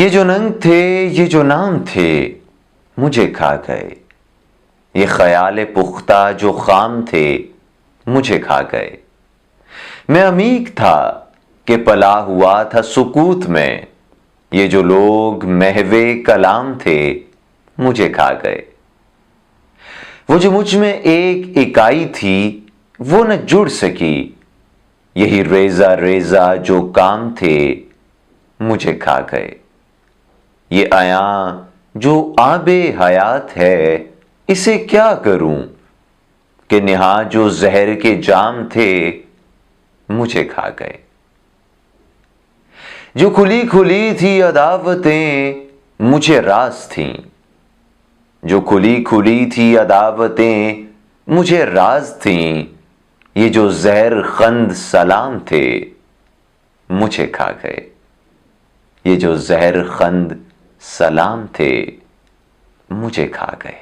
یہ جو ننگ تھے، یہ جو نام تھے، مجھے کھا گئے. یہ خیال پختہ جو خام تھے، مجھے کھا گئے. میں عمیق تھا کہ پلا ہوا تھا سکوت میں. یہ جو لوگ محو کلام تھے، مجھے کھا گئے. وہ جو مجھ میں ایک اکائی تھی، وہ نہ جڑ سکی. یہی ریزہ ریزہ جو کام تھے، مجھے کھا گئے. یہ عیاں جو آب حیات ہے، اسے کیا کروں کہ نہاں جو زہر کے جام تھے، مجھے کھا گئے. جو کھلی کھلی تھی عداوتیں، مجھے راز تھیں. جو کھلی کھلی تھی عداوتیں، مجھے راز تھیں. یہ جو زہر خند سلام تھے، مجھے کھا گئے. یہ جو زہر خند سلام تھے، مجھے کھا گئے.